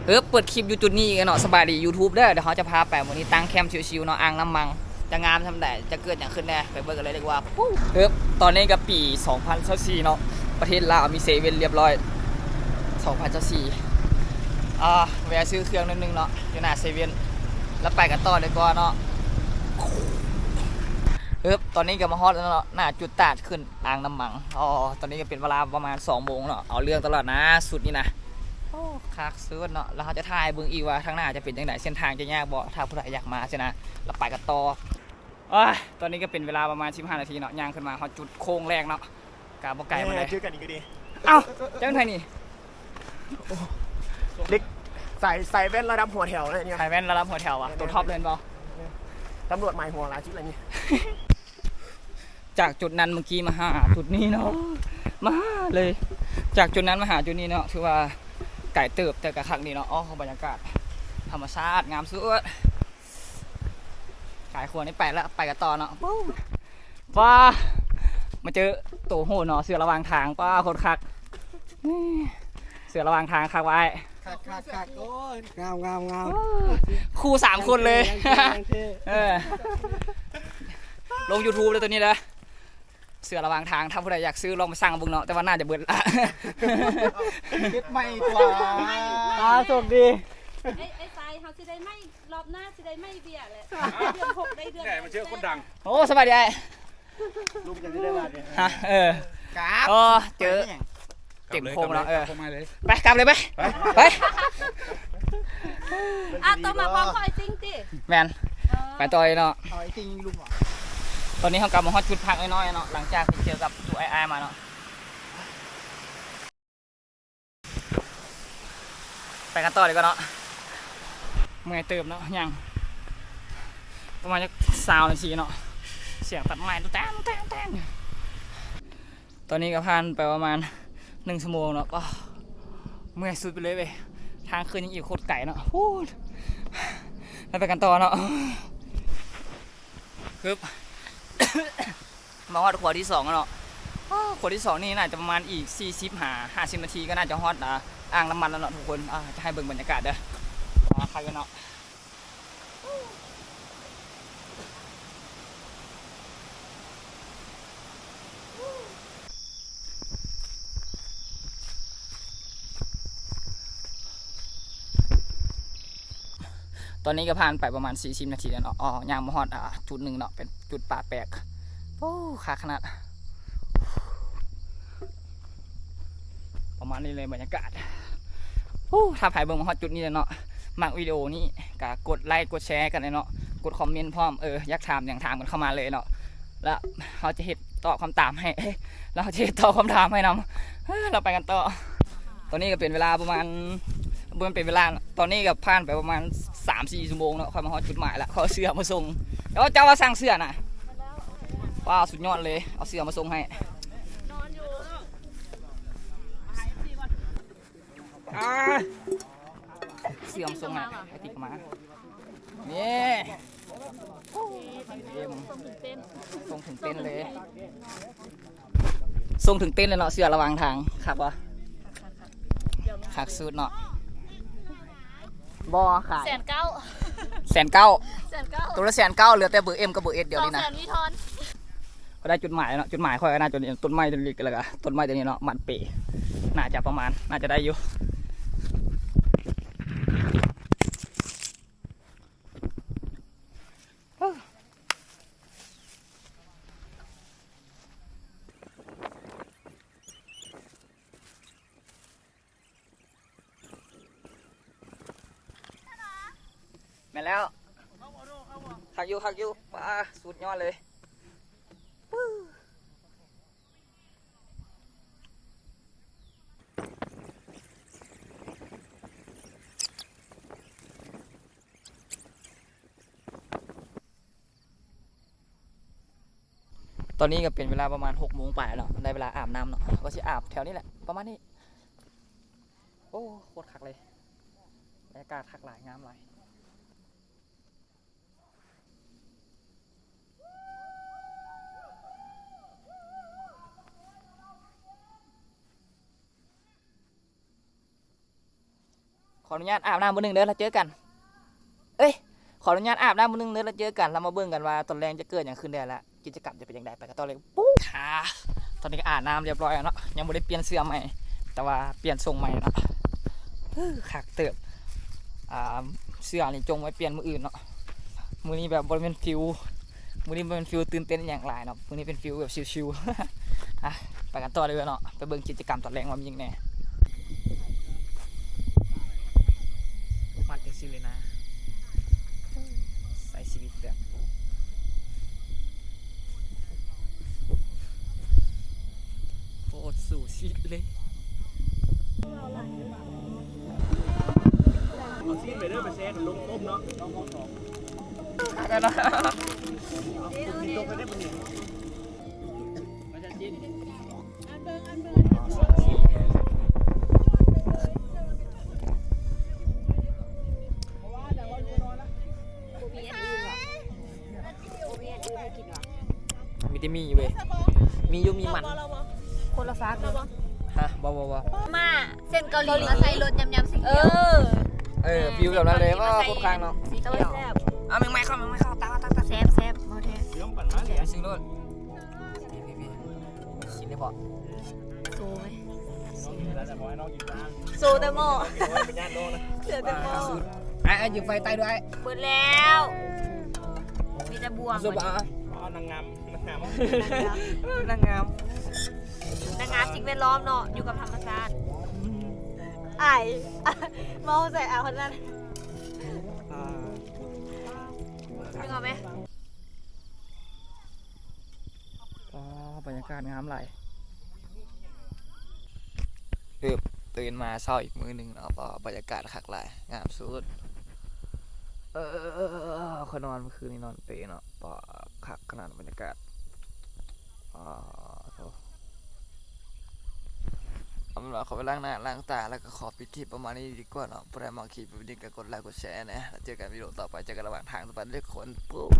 เปิดคลิปอยู่จุดนี้กันเนาะสบายดี YouTube เด้อเดี๋ยวเขาจะพาไปวันนี้ตั้งแคมป์ชิวๆเนาะอ่างน้ำมังจะงามทำได้จะเกิดอย่างขึ้นแน่ไปเบิ่งกันเลยดีกว่าตอนนี้ก็ปี2024เนาะประเทศลาวมีเซเว่นเรียบร้อย2024แวะซื้อเครื่องนิดนึงเนาะอยู่หน้าเซเว่นแล้วไปกันต่อเลยก่อนเนาะตอนนี้ก็มาฮอตแล้วเนาะหน้าจุดตัดขึ้นอ่างน้ำมังตอนนี้ก็เป็นเวลาประมาณ2 โมงเนาะเอาเรื่องตลอดนะสุดนี่นะคักซื้อเนาะแล้วเขาจะถ่ายเบิ่งอีกว่าทางหน้าจะเป็นยังไงเส้นทางจะยากบ่ถ้าผู้ใดอยากมาใช่นะเราไปกันต่อตอนนี้ก็เป็นเวลาประมาณ15 นาทีเนาะย่างขึ้นมาเขาจุดโค้งแรกเนาะกาบไก่มาเลยเจอกันอีกก็ดีเอ้าเจ้าไทยนี่เด็กใส่แว่นระดับหัวแถวเลยเนี่ยใส่แว่นระดับหัวแถวอะตัวท็อปเลยเปล่าตำรวจหมายหัวลาชิดอะไรนี่จากจุดนั้นเมื่อกี้มาหาจุดนี้เนาะมาเลยจากจุดนั้นมาหาจุดนี้เนาะถือว่าไก่เติบแต่กระคักนี่เนาะบรรยากาศธรรมชาติงามสุดขายขวดนี่ไปแล้วไปกันต่อเนาะป้ามาเจอตัวโหเนาะเสือระวางทางป้าคนคักเสือระวางทางคักไว้คักโอ้ยงามคู่3 คนเลยลง YouTube เลยตัวนี้นะเสือระวางทางถ้าผู้ใดอยากซื้อลองไปสั่งบุงเนาะแต่ว่าน่าจะเบิดละคิดไม่ตัวโชคดีไอ้สายเขาจะได้ไม่รอบหน้าจะได้ไม่เบี้ยเลยเดือน6ได้เดือนไหนมันเชื่อคนดังโอ้สบายดีไอ้ลูกจะได้มาเนี่ยฮะเจอเก็บโคมแล้วไปกลับเลยไปตัวมาพร้อมกับไอ้จริงติแมนไปต่อยเนาะไอ้จริงลุงเหรอตอนนี้เขากลับมาฮอตจุดพักน้อยๆเนาะหลังจากที่เจอกับตัวไอ้มาเนาะไปกันต่อเลยก็เนาะเมื่อยเติมเนาะยังประมาณจะ20 นาทีเนาะเสียงตัดไม้ตุ๊แตนตอนนี้ก็ผ่านไปประมาณ1 ชั่วโมงเนาะก็เมื่อยสุดไปเลยเว้ยทางขึ้นยังอีกโคตรไก่เนาะแล้วไปกันต่อเนาะมาฮอตขวดที่2เนาะขวดที่2นี่น่าจะประมาณอีก50 นาทีก็น่าจะฮอตอ่างน้ำมันแล้วเนาะทุกคนจะให้เบิ่งบรรยากาศเด้อใครกันเนาะตอนนี้ก็ผ่านไปประมาณ40 นาทีแล้วเนาะยางมาฮอตจุดหนึ่งเนาะเป็นจุดป่าแปลกขาขนาดประมาณนี้เลยบรรยากาศถ้าใครเบิ่งมาฮอตจุดนี้เนาะมักวิดีโอนี้ก็กดไลค์กดแชร์กันเลยเนาะกดคอมเมนต์พร้อมอยากถามอย่างถามกันเข้ามาเลยเนาะแล้วเขาจะตอบคำถามให้เราจะตอบคำถามให้นำเราไปกันต่อตอนนี้ก็เป็นเวลาประมาณเป็นเวลาตอนนี้ก็ผ่านไปประมาณ3-4 ชั่วโมงเนาะค่อยมาฮอตจุดหมายแล้วเขาเสื้อมาส่งแล้วเจ้าว่าสั่งเสื้อน่ะว้าวสุดยอดเลยเอาเสื้อมาส่งให้เสื้อมาส่งให้ไอติกมานี่ส่งถึงเต้นเลยส่งถึงเต้นเลยเนาะเสื้อระวางทางครับวะขักสุดเนาะบอขาย190,000ตัวละ190,000เหลือแต่เบอร์ M กับเบอร์ S เดี๋ยวนี้นะก็ได้จุดหมายเนาะจุดหมายค่อยก็น่าจะต้นไม้ต้นเล็กแล้วก็ต้นไม้ตัวนี้เนาะมันเป๋น่าจะประมาณน่าจะได้อยู่แม่แล้วคักอยู่ป้าสุดยอดเลยตอนนี้ก็เป็นเวลาประมาณ6 โมงป่ายแล้วได้เวลาอาบน้ำเนาะก็จะอาบแถวนี้แหละประมาณนี้โคตรคักเลยบรรยากาศคักหลายงามหลาย ต ขออนุญาตอาบน้ำมื้อนึงเด้อแล้วเจอกันเอ้ยขออนุญาตอาบน้ำมื้อนึงเด้อแล้วเจอกันเรามาเบิ่งกันว่าตอนแรงจะเกิดอย่างขึ้นได้ละกิจกรรมจะเป็นยังไงไปกันต่อเลยปุ๊บค่ะตอนนี้ก็อาบน้ำเรียบร้อยแล้วเนาะยังไม่ได้เปลี่ยนเสื้อใหม่แต่ว่าเปลี่ยนทรงใหม่เนาะคักเติบเสื้อนี่จงไว้เปลี่ยนมื้ออื่นเนาะมื้อนี้แบบบ่เป็นฟิวมื้อนี้บ่เป็นฟิวตื่นเต้นอย่างไรเนาะมื้อนี้เป็นฟิวแบบชิวๆอ่ะไปกันต่อเลยเนาะไปเบิ่งกิจกรรมตอนแรงว่ามีหยังแหน่มันจังซี่เลยนะใส่ชีวิตแบบโคตรสู่ชีวิตเลย เอาซีนไปเด้อไปแซ่กันลงต้มเนาะ กันนะ กินต้มไปได้ปะเนี่ยมาจะกิน มีแต่มีอยู่เว้ยมีอยู่มีมัน คนละฟักเลย ฮะบ่ มาเส้นเกาหลีมาใส่รสยำสีเขียวฟิวแบบนั้นเลยว่าโคตรคลางเนาะ สีเขียวแซ่บ เอามึงไม่เข้าตาแซ่บโมเทส เรื่องปั่นมาเลย ซื้อรถพี่กินได้บ่ โซ่ไหม แล้วแต่ขอให้น้องกินบ้าง โซ่เตโม เป็นญาติโลนะ เสือเตโม ไอ้ยิงไฟใต้ด้วย เปิดแล้วมีแต่บวง สุบอ่ะ อ๋อนางงามนางงาม นางงาม นางงามสิ่งแวดล้อมเนาะอยู่กับธรรมชาติไอ้มองใส่เอาคนนั้นนึกออกไหม บรรยากาศงามไหลตื่นมาเช้าอีกมื้อหนึ่งเนาะบรรยากาศคักหลายงามสุดเขานอนเมื่อคืนนี้นอนเปเนาะคักขนาดบรรยากาศเอาเป็นว่าขอไปล้างหน้าล้างตาแล้วก็ขอปิดคลิปประมาณนี้ดีกว่าเนาะผู้ใดมาคลิปแบบนี้ก็กดไลค์กดแชร์นะแล้วเจอกันวิดีโอต่อไปเจอกันระหว่างทางทุกวันเรียกคนปุ๊บ